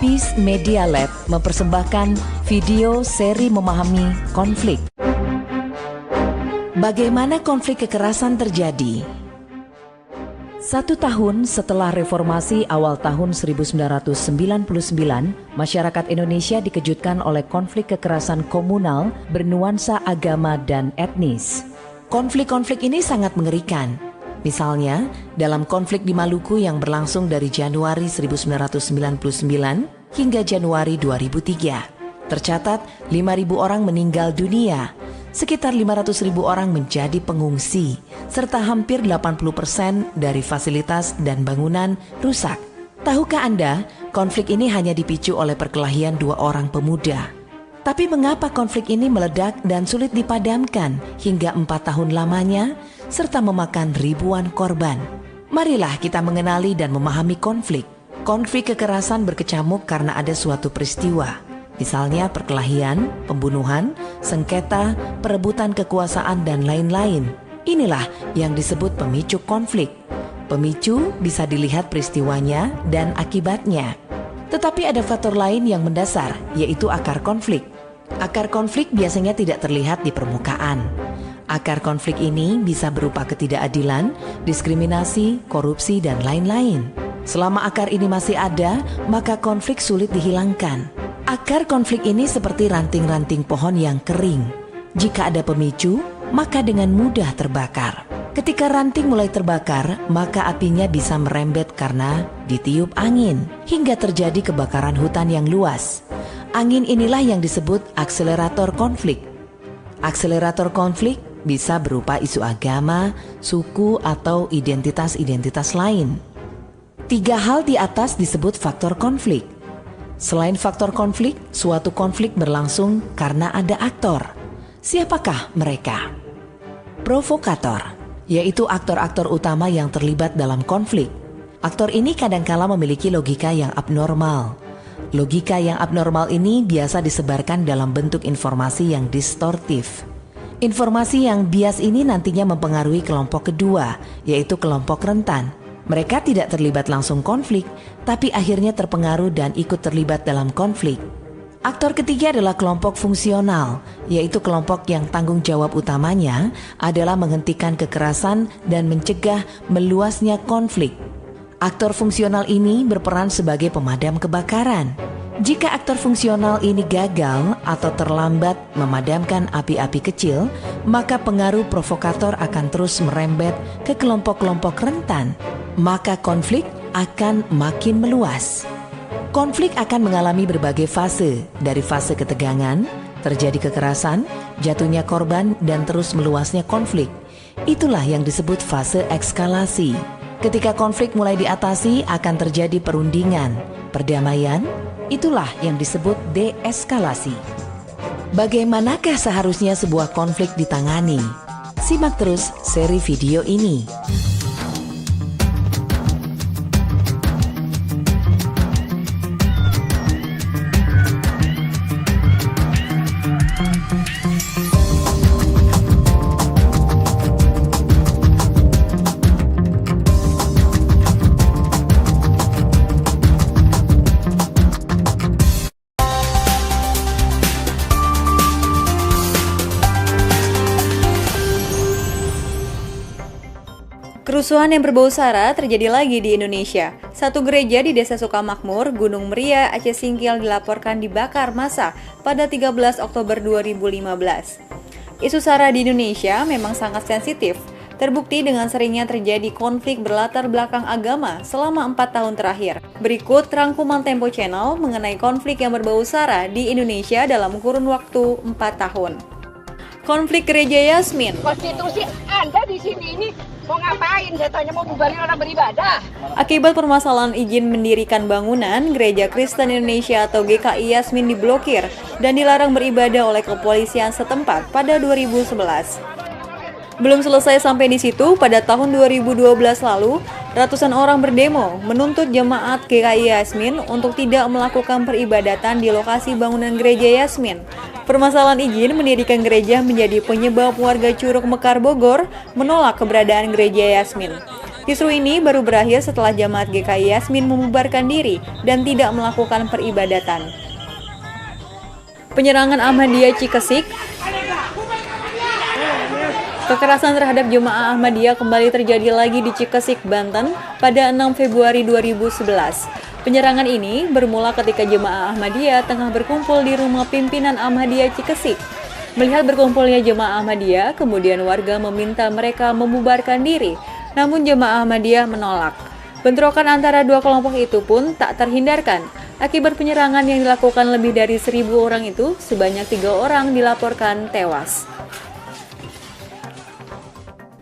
Peace Media Lab mempersembahkan video seri memahami konflik. Bagaimana konflik kekerasan terjadi? 1 tahun setelah reformasi awal tahun 1999, masyarakat Indonesia dikejutkan oleh konflik kekerasan komunal bernuansa agama dan etnis. Konflik-konflik ini sangat mengerikan. Misalnya, dalam konflik di Maluku yang berlangsung dari Januari 1999 hingga Januari 2003, tercatat 5.000 orang meninggal dunia, sekitar 500.000 orang menjadi pengungsi, serta hampir 80% dari fasilitas dan bangunan rusak. Tahukah Anda, konflik ini hanya dipicu oleh perkelahian 2 orang pemuda. Tapi mengapa konflik ini meledak dan sulit dipadamkan hingga 4 tahun lamanya, serta memakan ribuan korban? Marilah kita mengenali dan memahami konflik. Konflik kekerasan berkecamuk karena ada suatu peristiwa. Misalnya perkelahian, pembunuhan, sengketa, perebutan kekuasaan, dan lain-lain. Inilah yang disebut pemicu konflik. Pemicu bisa dilihat peristiwanya dan akibatnya. Tetapi ada faktor lain yang mendasar, yaitu akar konflik. Akar konflik biasanya tidak terlihat di permukaan. Akar konflik ini bisa berupa ketidakadilan, diskriminasi, korupsi, dan lain-lain. Selama akar ini masih ada, maka konflik sulit dihilangkan. Akar konflik ini seperti ranting-ranting pohon yang kering. Jika ada pemicu, maka dengan mudah terbakar. Ketika ranting mulai terbakar, maka apinya bisa merembet karena ditiup angin, hingga terjadi kebakaran hutan yang luas. Angin inilah yang disebut akselerator konflik. Akselerator konflik bisa berupa isu agama, suku, atau identitas-identitas lain. 3 hal di atas disebut faktor konflik. Selain faktor konflik, suatu konflik berlangsung karena ada aktor. Siapakah mereka? Provokator, yaitu aktor-aktor utama yang terlibat dalam konflik. Aktor ini kadangkala memiliki logika yang abnormal. Logika yang abnormal ini biasa disebarkan dalam bentuk informasi yang distortif. Informasi yang bias ini nantinya mempengaruhi kelompok kedua, yaitu kelompok rentan. Mereka tidak terlibat langsung konflik, tapi akhirnya terpengaruh dan ikut terlibat dalam konflik. Aktor ketiga adalah kelompok fungsional, yaitu kelompok yang tanggung jawab utamanya adalah menghentikan kekerasan dan mencegah meluasnya konflik. Aktor fungsional ini berperan sebagai pemadam kebakaran. Jika aktor fungsional ini gagal atau terlambat memadamkan api-api kecil, maka pengaruh provokator akan terus merembet ke kelompok-kelompok rentan. Maka konflik akan makin meluas. Konflik akan mengalami berbagai fase, dari fase ketegangan, terjadi kekerasan, jatuhnya korban, dan terus meluasnya konflik. Itulah yang disebut fase ekskalasi. Ketika konflik mulai diatasi, akan terjadi perundingan, perdamaian. Itulah yang disebut deeskalasi. Bagaimanakah seharusnya sebuah konflik ditangani? Simak terus seri video ini. Kerusuhan yang berbau sara terjadi lagi di Indonesia. Satu gereja di Desa Sukamakmur, Gunung Muria, Aceh Singkil dilaporkan dibakar massa pada 13 Oktober 2015. Isu sara di Indonesia memang sangat sensitif, terbukti dengan seringnya terjadi konflik berlatar belakang agama selama 4 tahun terakhir. Berikut rangkuman Tempo Channel mengenai konflik yang berbau sara di Indonesia dalam kurun waktu 4 tahun. Konflik Gereja Yasmin. Konstitusi Anda di sini ini mau ngapain? Saya tanya mau bubarin orang beribadah. Akibat permasalahan izin mendirikan bangunan, Gereja Kristen Indonesia atau GKI Yasmin diblokir dan dilarang beribadah oleh kepolisian setempat pada 2011. Belum selesai sampai di situ, pada tahun 2012 lalu, ratusan orang berdemo menuntut jemaat GKI Yasmin untuk tidak melakukan peribadatan di lokasi bangunan Gereja Yasmin. Permasalahan izin mendirikan gereja menjadi penyebab warga Curug Mekar Bogor menolak keberadaan Gereja Yasmin. Kisruh ini baru berakhir setelah jemaat GKI Yasmin membubarkan diri dan tidak melakukan peribadatan. Penyerangan Ahmadiyah Cikesik. Kekerasan terhadap jemaah Ahmadiyah kembali terjadi lagi di Cikesik, Banten pada 6 Februari 2011. Penyerangan ini bermula ketika jemaah Ahmadiyah tengah berkumpul di rumah pimpinan Ahmadiyah Cikesik. Melihat berkumpulnya jemaah Ahmadiyah, kemudian warga meminta mereka membubarkan diri, namun jemaah Ahmadiyah menolak. Bentrokan antara dua kelompok itu pun tak terhindarkan. Akibat penyerangan yang dilakukan lebih dari 1.000 orang itu, sebanyak 3 orang dilaporkan tewas.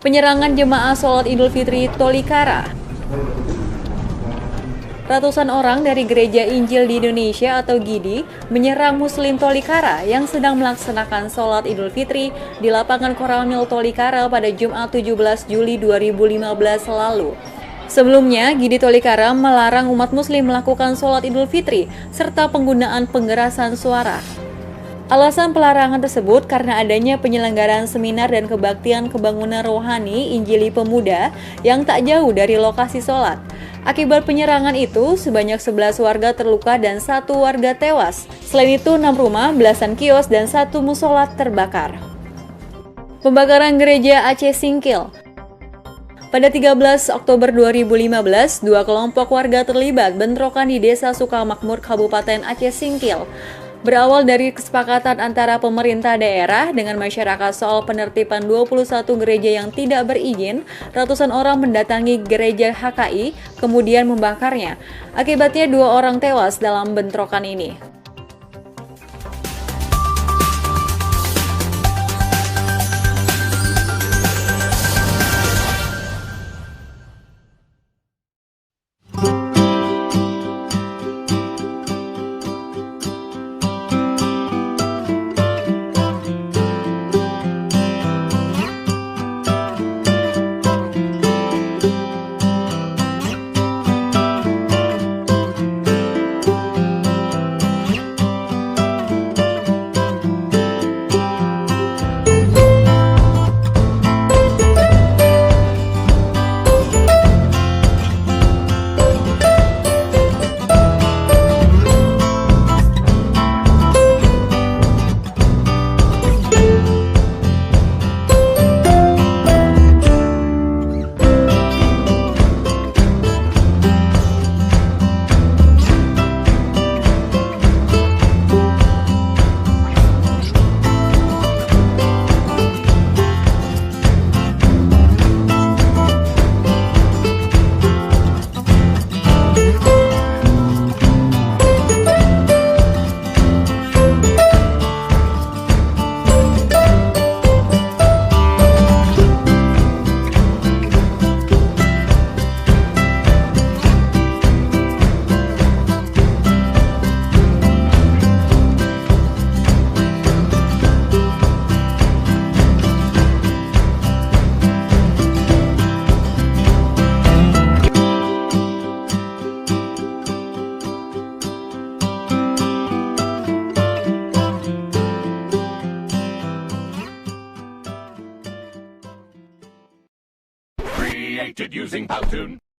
Penyerangan jemaah sholat Idul Fitri Tolikara. Ratusan orang dari Gereja Injil di Indonesia atau GIDI menyerang Muslim Tolikara yang sedang melaksanakan sholat Idul Fitri di lapangan Koramil Tolikara pada Jumat 17 Juli 2015 lalu. Sebelumnya, GIDI Tolikara melarang umat Muslim melakukan sholat Idul Fitri serta penggunaan penggerasan suara. Alasan pelarangan tersebut karena adanya penyelenggaraan seminar dan kebaktian kebangunan rohani Injili Pemuda yang tak jauh dari lokasi sholat. Akibat penyerangan itu, sebanyak 11 warga terluka dan 1 warga tewas. Selain itu, 6 rumah, belasan kios, dan 1 musola terbakar. Pembakaran gereja Aceh Singkil. Pada 13 Oktober 2015, 2 kelompok warga terlibat bentrokan di Desa Sukamakmur, Kabupaten Aceh Singkil. Berawal dari kesepakatan antara pemerintah daerah dengan masyarakat soal penertiban 21 gereja yang tidak berizin, ratusan orang mendatangi gereja HKI, kemudian membakarnya. Akibatnya 2 orang tewas dalam bentrokan ini. Created using Powtoon.